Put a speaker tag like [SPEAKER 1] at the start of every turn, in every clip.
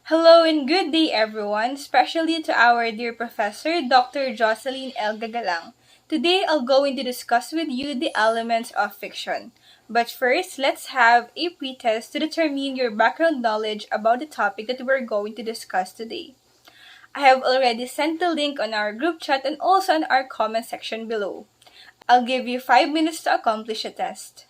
[SPEAKER 1] Hello and good day everyone, especially to our dear professor, Dr. Jocelyn L. Gagalang. Today I'll going to discuss with you the elements of fiction. But first, let's have a pretest to determine your background knowledge about the topic that we're going to discuss today. I have already sent the link on our group chat and also on our comment section below. I'll give you 5 minutes to accomplish a test.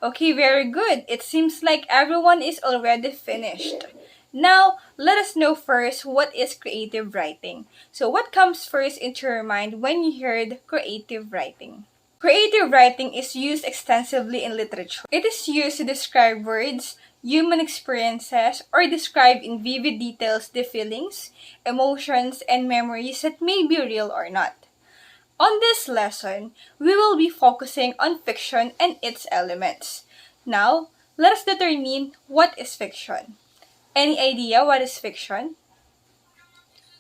[SPEAKER 1] Okay, very good. It seems like everyone is already finished. Now, let us know first what is creative writing. So, what comes first into your mind when you heard creative writing? Creative writing is used extensively in literature. It is used to describe words, human experiences, or describe in vivid details the feelings, emotions, and memories that may be real or not. On this lesson, we will be focusing on fiction and its elements. Now, let us determine what is fiction. Any idea what is fiction?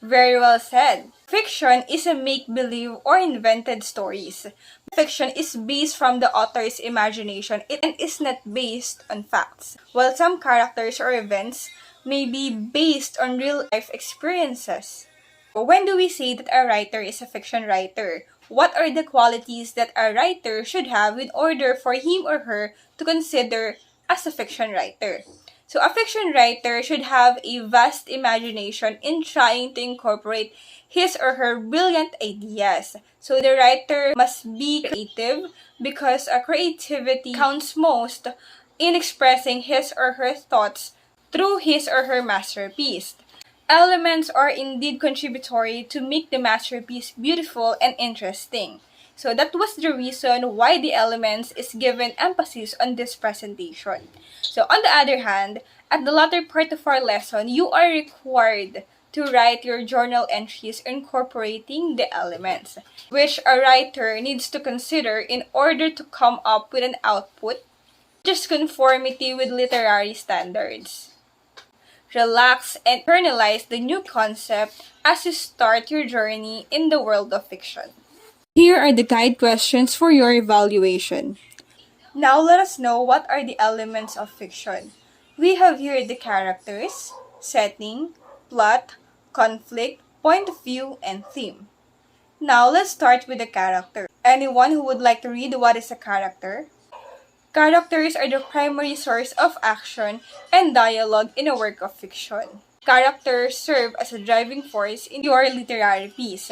[SPEAKER 1] Very well said. Fiction is a make-believe or invented stories. Fiction is based from the author's imagination and is not based on facts. While some characters or events may be based on real-life experiences. When do we say that a writer is a fiction writer? What are the qualities that a writer should have in order for him or her to consider as a fiction writer? So a fiction writer should have a vast imagination in trying to incorporate his or her brilliant ideas. So the writer must be creative because a creativity counts most in expressing his or her thoughts through his or her masterpiece. Elements are indeed contributory to make the masterpiece beautiful and interesting. So that was the reason why the elements is given emphasis on this presentation. So on the other hand, at the latter part of our lesson, you are required to write your journal entries incorporating the elements, which a writer needs to consider in order to come up with an output which is conformity with literary standards. Relax and internalize the new concept as you start your journey in the world of fiction. Here are the guide questions for your evaluation. Now let us know what are the elements of fiction. We have here the characters, setting, plot, conflict, point of view, and theme. Now let's start with the character. Anyone who would like to read what is a character? Characters are the primary source of action and dialogue in a work of fiction. Characters serve as a driving force in your literary piece.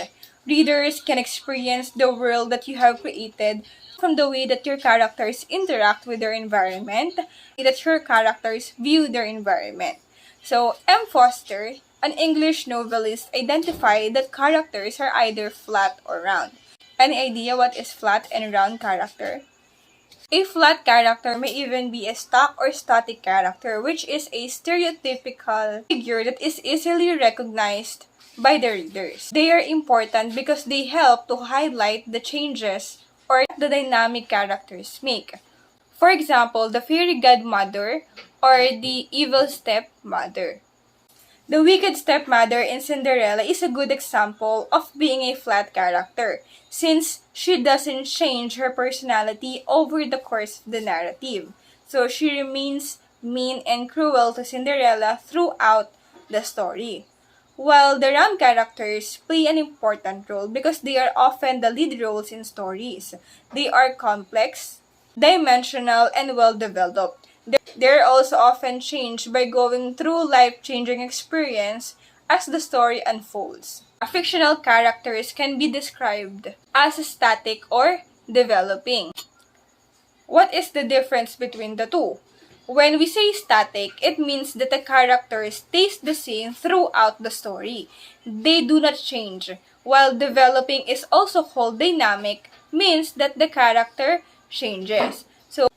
[SPEAKER 1] Readers can experience the world that you have created from the way that your characters interact with their environment, that your characters view their environment. So, M. Foster, an English novelist, identified that characters are either flat or round. Any idea what is flat and round character? A flat character may even be a stock or static character, which is a stereotypical figure that is easily recognized by the readers. They are important because they help to highlight the changes or the dynamic characters make. For example, the fairy godmother or the evil stepmother. The wicked stepmother in Cinderella is a good example of being a flat character, since she doesn't change her personality over the course of the narrative. So she remains mean and cruel to Cinderella throughout the story. While the round characters play an important role because they are often the lead roles in stories. They are complex, dimensional, and well developed. They're also often changed by going through life-changing experience as the story unfolds. Fictional characters can be described as static or developing. What is the difference between the two? When we say static, it means that the character stays the same throughout the story. They do not change. While developing is also called dynamic, means that the character changes. So,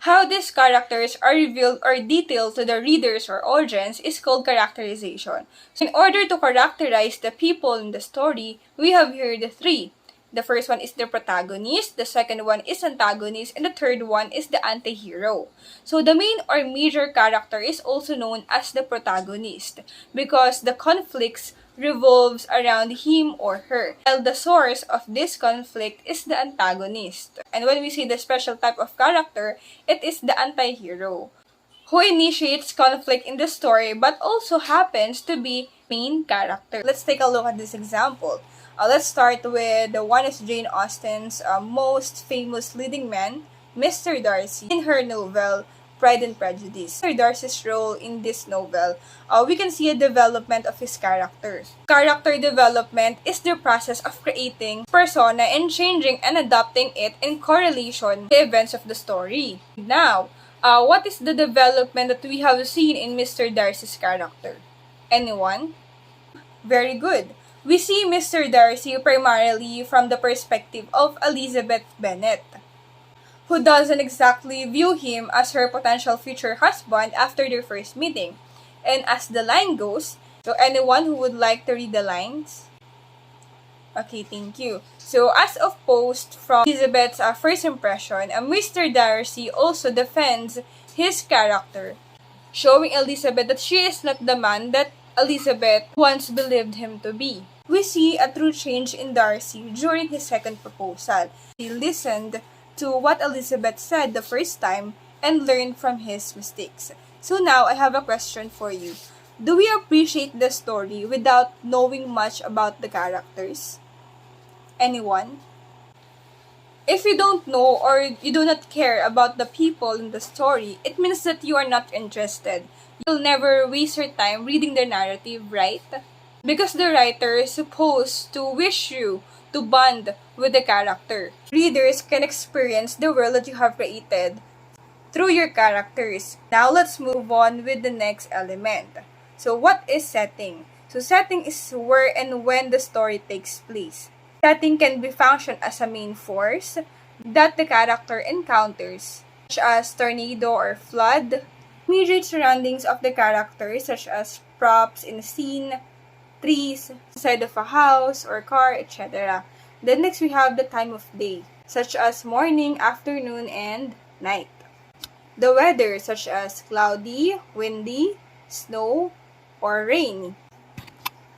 [SPEAKER 1] how these characters are revealed or detailed to the readers or audience is called characterization. So in order to characterize the people in the story, we have here the three. The first one is the protagonist, the second one is antagonist, and the third one is the anti-hero. So the main or major character is also known as the protagonist because the conflicts revolves around him or her, while the source of this conflict is the antagonist. And when we say the special type of character, it is the anti-hero. who initiates conflict in the story but also happens to be main character. Let's take a look at this example. Let's start with the one is Jane Austen's most famous leading man, Mr. Darcy, in her novel Pride and Prejudice. Mr. Darcy's role in this novel, we can see a development of his character. Character development is the process of creating persona and changing and adapting it in correlation to the events of the story. Now, what is the development that we have seen in Mr. Darcy's character? Anyone? Very good. We see Mr. Darcy primarily from the perspective of Elizabeth Bennet, who doesn't exactly view him as her potential future husband after their first meeting. And as the line goes, so anyone who would like to read the lines? Okay, thank you. So as opposed from Elizabeth's first impression, Mr. Darcy also defends his character, showing Elizabeth that she is not the man that Elizabeth once believed him to be. We see a true change in Darcy during his second proposal. He listened to what Elizabeth said the first time and learned from his mistakes. So now I have a question for you. Do we appreciate the story without knowing much about the characters? Anyone? If you don't know or you do not care about the people in the story, it means that you are not interested. You'll never waste your time reading the narrative, right? Because the writer is supposed to wish you to bond with the character. Readers can experience the world that you have created through your characters. Now let's move on with the next element. So what is setting? So setting is where and when the story takes place. Setting can be functioned as a main force that the character encounters, such as tornado or flood. Immediate surroundings of the character, such as props in a scene, trees, inside of a house or car, etc. Then next we have the time of day, such as morning, afternoon, and night. The weather, such as cloudy, windy, snow, or rainy.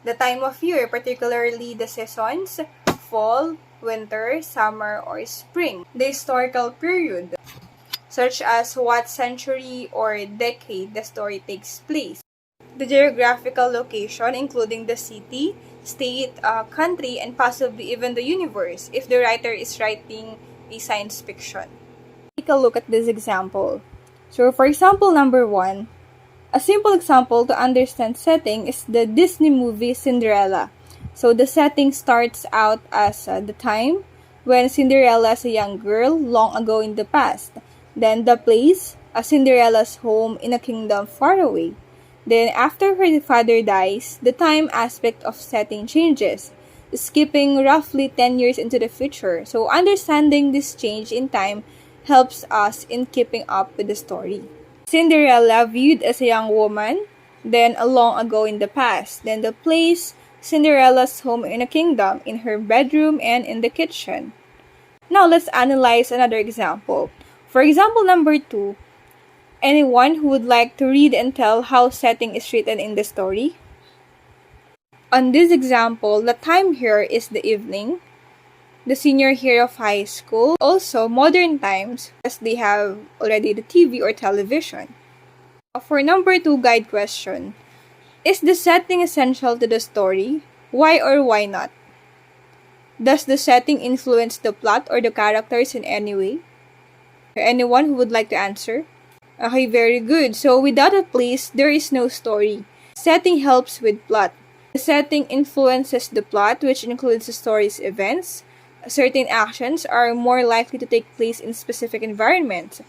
[SPEAKER 1] The time of year, particularly the seasons, fall, winter, summer, or spring. The historical period, such as what century or decade the story takes place. The geographical location, including the city, state, country, and possibly even the universe, if the writer is writing a science fiction. Take a look at this example. So, for example, number 1, a simple example to understand setting is the Disney movie Cinderella. So, the setting starts out as the time when Cinderella is a young girl long ago in the past. Then the place, Cinderella's home in a kingdom far away. Then, after her father dies, the time aspect of setting changes, skipping roughly 10 years into the future. So, understanding this change in time helps us in keeping up with the story. Cinderella viewed as a young woman, then long ago in the past. Then the place, Cinderella's home in a kingdom, in her bedroom and in the kitchen. Now, let's analyze another example. For example, number 2, anyone who would like to read and tell how setting is written in the story? On this example, the time here is the evening, the senior year of high school, also modern times as they have already the TV or television. For number 2 guide question, is the setting essential to the story? Why or why not? Does the setting influence the plot or the characters in any way? Anyone who would like to answer? Okay, very good. So, without a place, there is no story. Setting helps with plot. The setting influences the plot, which includes the story's events. Certain actions are more likely to take place in specific environments.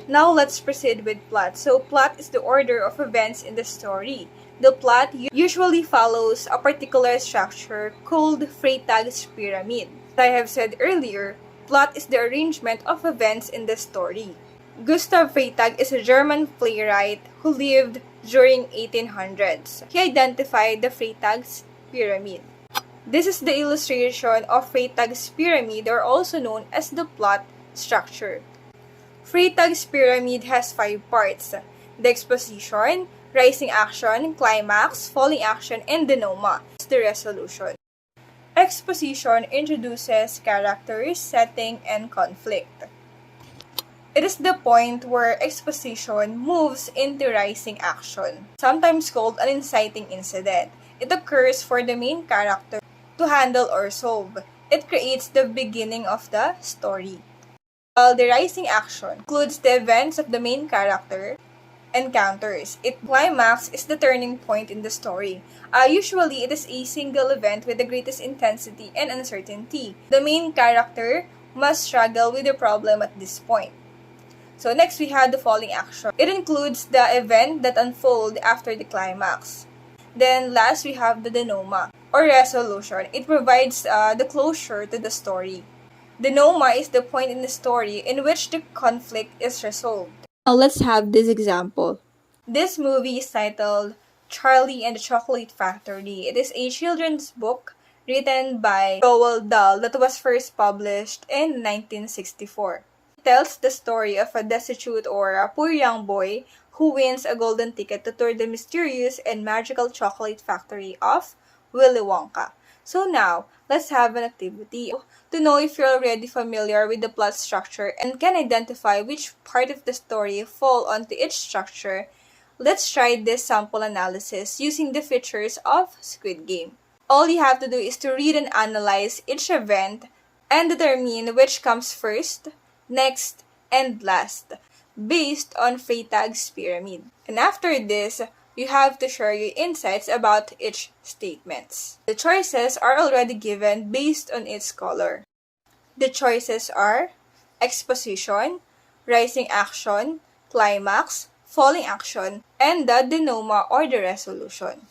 [SPEAKER 1] Now, let's proceed with plot. So, plot is the order of events in the story. The plot usually follows a particular structure called Freytag's pyramid. As I have said earlier, plot is the arrangement of events in the story. Gustav Freytag is a German playwright who lived during 1800s. He identified the Freytag's pyramid. This is the illustration of Freytag's pyramid, or also known as the plot structure. Freytag's pyramid has 5 parts: the exposition, rising action, climax, falling action, and denouement. The resolution. Exposition introduces characters, setting, and conflict. It is the point where exposition moves into rising action, sometimes called an inciting incident. It occurs for the main character to handle or solve. It creates the beginning of the story. While the rising action includes the events of the main character encounters. Its climax is the turning point in the story. Usually, it is a single event with the greatest intensity and uncertainty. The main character must struggle with the problem at this point. So next we have the falling action. It includes the event that unfolds after the climax. Then last we have the denouement or resolution. It provides the closure to the story. Denouement is the point in the story in which the conflict is resolved. Now let's have this example. This movie is titled Charlie and the Chocolate Factory. It is a children's book written by Roald Dahl that was first published in 1964. It tells the story of a destitute or a poor young boy who wins a golden ticket to tour the mysterious and magical chocolate factory of Willy Wonka. So now, let's have an activity to know if you're already familiar with the plot structure and can identify which part of the story fall onto each structure. Let's try this sample analysis using the features of Squid Game. All you have to do is to read and analyze each event and determine which comes first, next, and last, based on Freytag's pyramid. And after this, you have to share your insights about each statements. The choices are already given based on its color. The choices are exposition, rising action, climax, falling action, and the denouement or the resolution.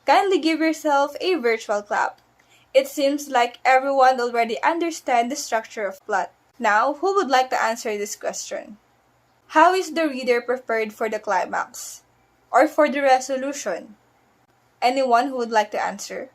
[SPEAKER 1] Kindly give yourself a virtual clap. It seems like everyone already understands the structure of plot. Now, who would like to answer this question? How is the reader prepared for the climax? Or for the resolution? Anyone who would like to answer?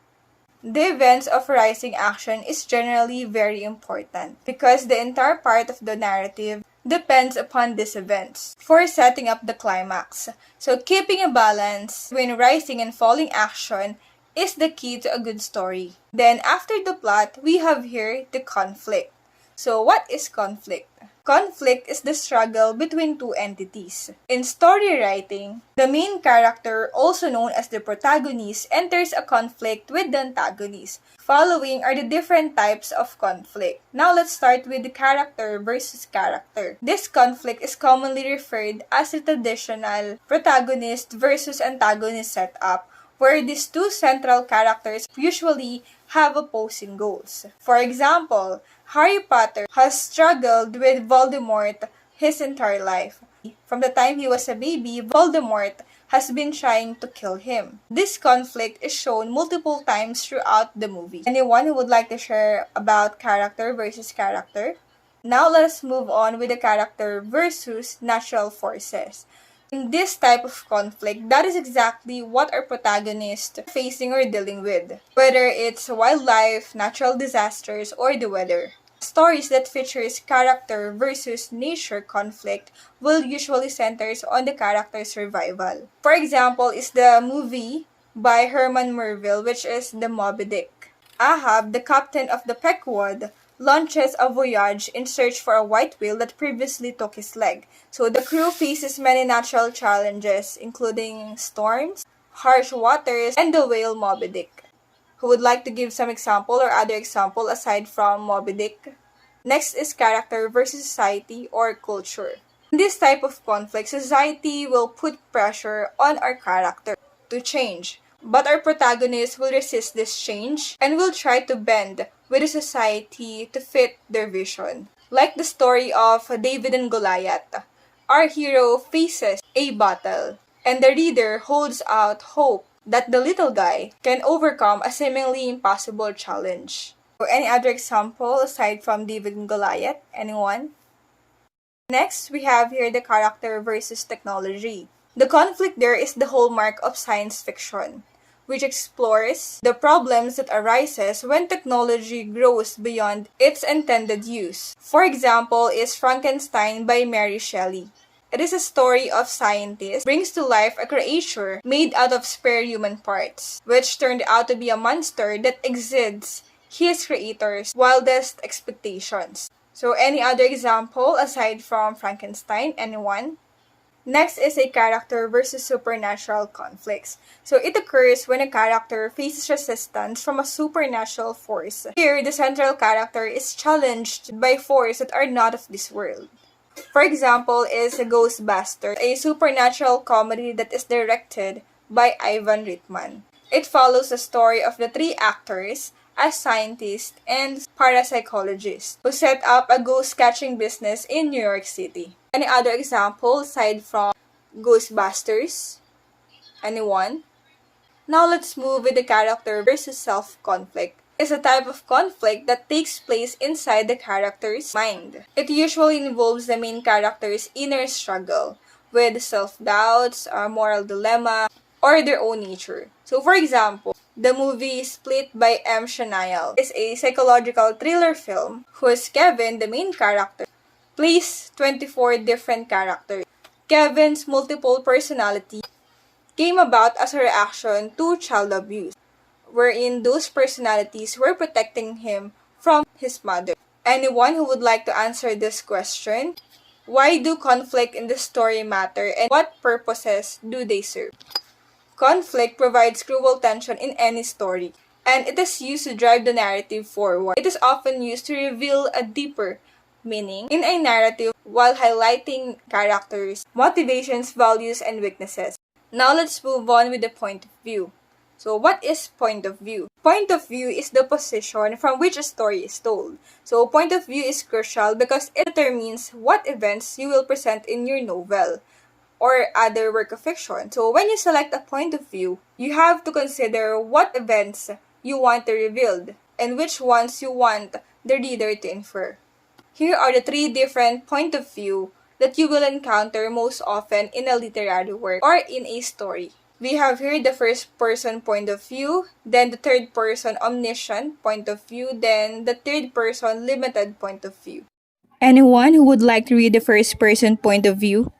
[SPEAKER 1] The events of rising action is generally very important because the entire part of the narrative depends upon these events for setting up the climax. So keeping a balance between rising and falling action is the key to a good story. Then after the plot, we have here the conflict. So what is conflict? Conflict is the struggle between two entities. In story writing, the main character, also known as the protagonist, enters a conflict with the antagonist. Following are the different types of conflict. Now let's start with the character versus character. This conflict is commonly referred as the traditional protagonist versus antagonist setup, where these two central characters usually have opposing goals. For example, Harry Potter has struggled with Voldemort his entire life. From the time he was a baby, Voldemort has been trying to kill him. This conflict is shown multiple times throughout the movie. Anyone who would like to share about character versus character? Now let's move on with the character versus natural forces. In this type of conflict, that is exactly what our protagonists are facing or dealing with, whether it's wildlife, natural disasters, or the weather. Stories that features character versus nature conflict will usually centers on the character's survival. For example, is the movie by Herman Melville, which is the Moby Dick. Ahab, the captain of the Pequod, launches a voyage in search for a white whale that previously took his leg. So the crew faces many natural challenges, including storms, harsh waters, and the whale Moby Dick. Who would like to give some example or other example aside from Moby Dick? Next is character versus society or culture. In this type of conflict, society will put pressure on our character to change. But our protagonist will resist this change and will try to bend with the society to fit their vision. Like the story of David and Goliath, our hero faces a battle, and the reader holds out hope that the little guy can overcome a seemingly impossible challenge. So any other example aside from David and Goliath? Anyone? Next, we have here the character versus technology. The conflict there is the hallmark of science fiction, which explores the problems that arises when technology grows beyond its intended use. For example, is Frankenstein by Mary Shelley. It is a story of scientists brings to life a creature made out of spare human parts, which turned out to be a monster that exceeds his creator's wildest expectations. So any other example aside from Frankenstein? Anyone? Next is a character versus supernatural conflicts. So it occurs when a character faces resistance from a supernatural force. Here, the central character is challenged by forces that are not of this world. For example, is Ghostbusters, a supernatural comedy that is directed by Ivan Reitman. It follows the story of the three actors as scientists and parapsychologists who set up a ghost-catching business in New York City. Any other example aside from Ghostbusters? Anyone? Now let's move with the character versus self conflict. It's a type of conflict that takes place inside the character's mind. It usually involves the main character's inner struggle with self-doubts, a moral dilemma, or their own nature. So for example, the movie Split by M. Shanail is a psychological thriller film whose Kevin, the main character, plays 24 different characters. Kevin's multiple personality came about as a reaction to child abuse, wherein those personalities were protecting him from his mother. Anyone who would like to answer this question? Why do conflict in the story matter and what purposes do they serve? Conflict provides crucial tension in any story, and it is used to drive the narrative forward. It is often used to reveal a deeper meaning in a narrative while highlighting characters, motivations, values, and weaknesses. Now let's move on with the point of view. So what is point of view? Point of view is the position from which a story is told. So point of view is crucial because it determines what events you will present in your novel or other work of fiction. So when you select a point of view, you have to consider what events you want to reveal and which ones you want the reader to infer. Here are the three different point of view that you will encounter most often in a literary work or in a story. We have here the first person point of view, then the third person omniscient point of view, then the third person limited point of view. Anyone who would like to read the first person point of view?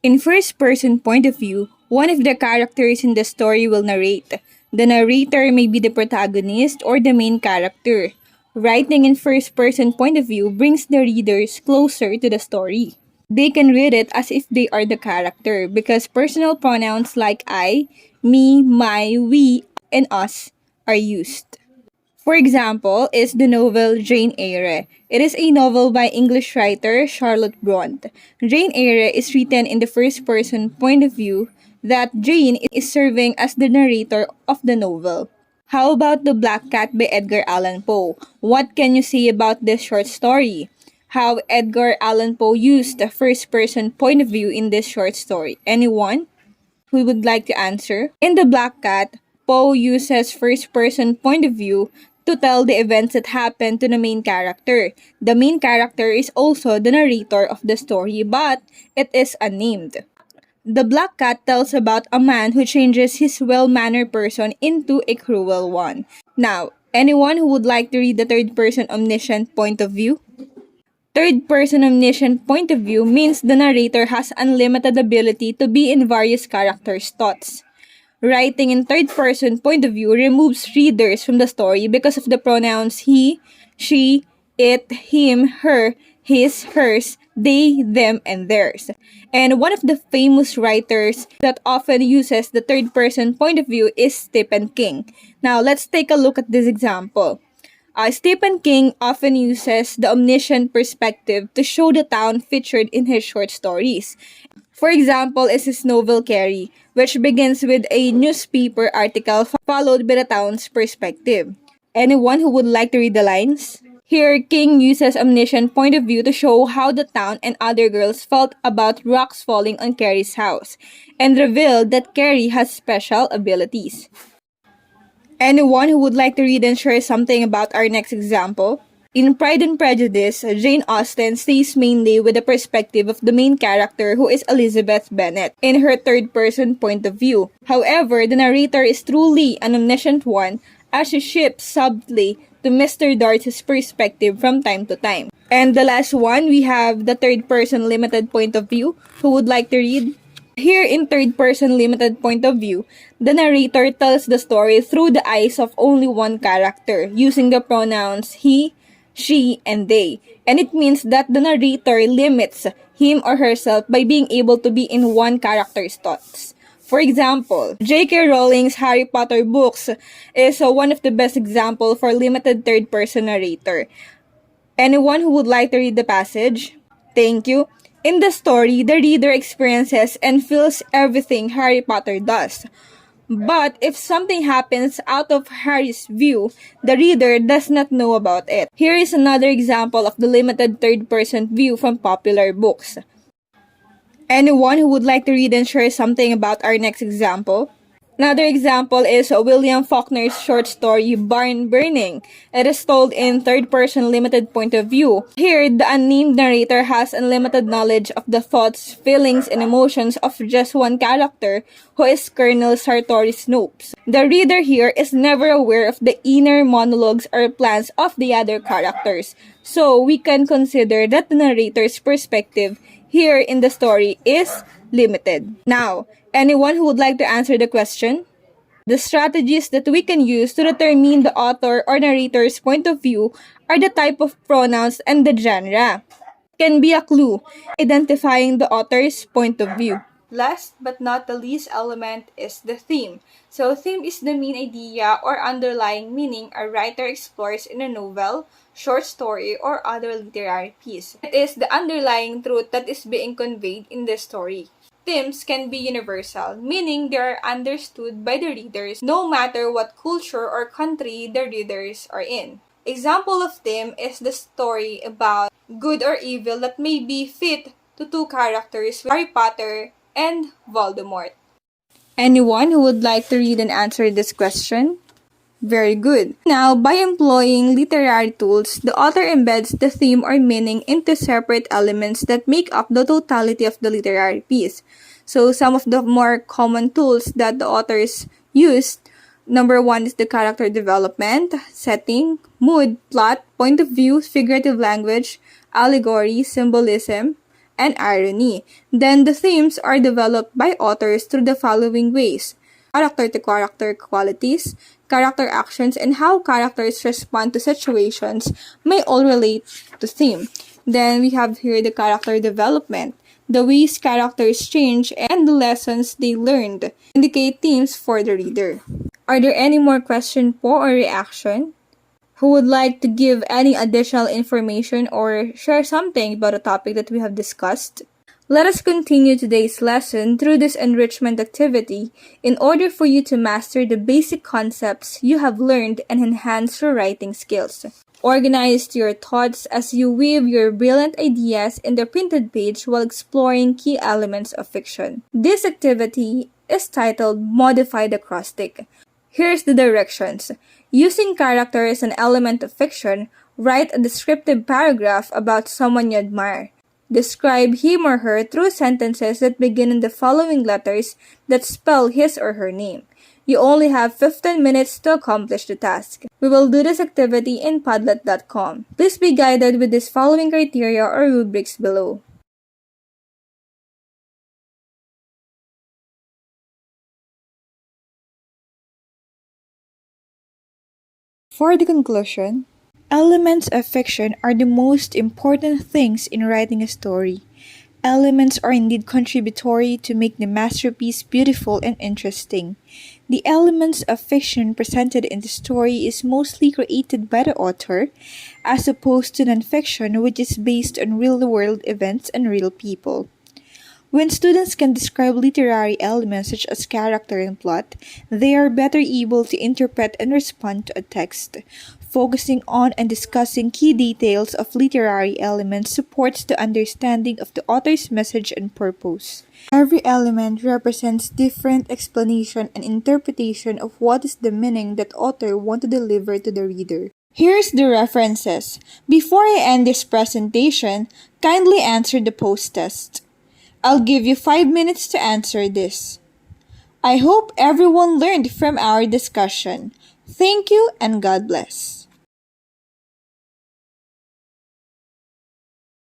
[SPEAKER 1] In first person point of view, one of the characters in the story will narrate. The narrator may be the protagonist or the main character. Writing in first person point of view brings the readers closer to the story. They can read it as if they are the character because personal pronouns like I, me, my, we, and us are used. For example, is the novel Jane Eyre. It is a novel by English writer Charlotte Bronte. Jane Eyre is written in the first-person point of view that Jane is serving as the narrator of the novel. How about The Black Cat by Edgar Allan Poe? What can you say about this short story? How Edgar Allan Poe used the first-person point of view in this short story? Anyone who would like to answer? In The Black Cat, Poe uses first-person point of view to tell the events that happen to the main character. The main character is also the narrator of the story, but it is unnamed. The Black Cat tells about a man who changes his well-mannered person into a cruel one. Now, anyone who would like to read the third-person omniscient point of view? Third-person omniscient point of view means the narrator has unlimited ability to be in various characters' thoughts. Writing in third-person point of view removes readers from the story because of the pronouns he, she, it, him, her, his, hers, they, them, and theirs. And one of the famous writers that often uses the third-person point of view is Stephen King. Now, let's take a look at this example. Stephen King often uses the omniscient perspective to show the town featured in his short stories. For example, is his novel Carrie, which begins with a newspaper article followed by the town's perspective. Anyone who would like to read the lines? Here, King uses omniscient point of view to show how the town and other girls felt about rocks falling on Carrie's house, and revealed that Carrie has special abilities. Anyone who would like to read and share something about our next example? In Pride and Prejudice, Jane Austen stays mainly with the perspective of the main character who is Elizabeth Bennet in her third-person point of view. However, the narrator is truly an omniscient one as she shifts subtly to Mr. Darcy's perspective from time to time. And the last one, we have the third-person limited point of view. Who would like to read? Here in third-person limited point of view, the narrator tells the story through the eyes of only one character, using the pronouns he, she, and they. And it means that the narrator limits him or herself by being able to be in one character's thoughts. For example, J.K. Rowling's Harry Potter books is one of the best examples for limited third-person narrator. Anyone who would like to read the passage? Thank you. In the story, the reader experiences and feels everything Harry Potter does. But if something happens out of Harry's view, the reader does not know about it. Here is another example of the limited third-person view from popular books. Anyone who would like to read and share something about our next example? Another example is William Faulkner's short story Barn Burning. It is told in third-person limited point of view. Here, the unnamed narrator has unlimited knowledge of the thoughts, feelings, and emotions of just one character, who is Colonel Sartori Snopes. The reader here is never aware of the inner monologues or plans of the other characters. So, we can consider that the narrator's perspective here in the story is limited. Now, anyone who would like to answer the question? The strategies that we can use to determine the author or narrator's point of view are the type of pronouns and the genre. Can be a clue, identifying the author's point of view. Last but not the least element is the theme. So theme is the main idea or underlying meaning a writer explores in a novel, short story, or other literary piece. It is the underlying truth that is being conveyed in the story. Themes can be universal, meaning they are understood by the readers no matter what culture or country the readers are in. Example of theme is the story about good or evil that may be fit to two characters, Harry Potter and Voldemort. Anyone who would like to read and answer this question? Very good. Now, by employing literary tools, the author embeds the theme or meaning into separate elements that make up the totality of the literary piece. So, some of the more common tools that the authors use, number one is the character development, setting, mood, plot, point of view, figurative language, allegory, symbolism, and irony. Then, the themes are developed by authors through the following ways: character-to-character qualities, character actions, and how characters respond to situations may all relate to theme. Then we have here the character development. The ways characters change and the lessons they learned indicate themes for the reader. Are there any more questions po or reaction? Who would like to give any additional information or share something about a topic that we have discussed? Let us continue today's lesson through this enrichment activity in order for you to master the basic concepts you have learned and enhance your writing skills. Organize your thoughts as you weave your brilliant ideas in the printed page while exploring key elements of fiction. This activity is titled Modify the Acrostic. Here's the directions. Using character as an element of fiction, write a descriptive paragraph about someone you admire. Describe him or her through sentences that begin in the following letters that spell his or her name. You only have 15 minutes to accomplish the task. We will do this activity in Padlet.com. Please be guided with these following criteria or rubrics below. For the conclusion, elements of fiction are the most important things in writing a story. Elements are indeed contributory to make the masterpiece beautiful and interesting. The elements of fiction presented in the story is mostly created by the author, as opposed to nonfiction, which is based on real-world events and real people.
[SPEAKER 2] When students can describe literary elements such as character and plot, they are better able to interpret and respond to a text. Focusing on and discussing key details of literary elements supports the understanding of the author's message and purpose. Every element represents different explanation and interpretation of what is the meaning that author want to deliver to the reader. Here's the references. Before I end this presentation, kindly answer the post test. I'll give you 5 minutes to answer this. I hope everyone learned from our discussion. Thank you and God bless.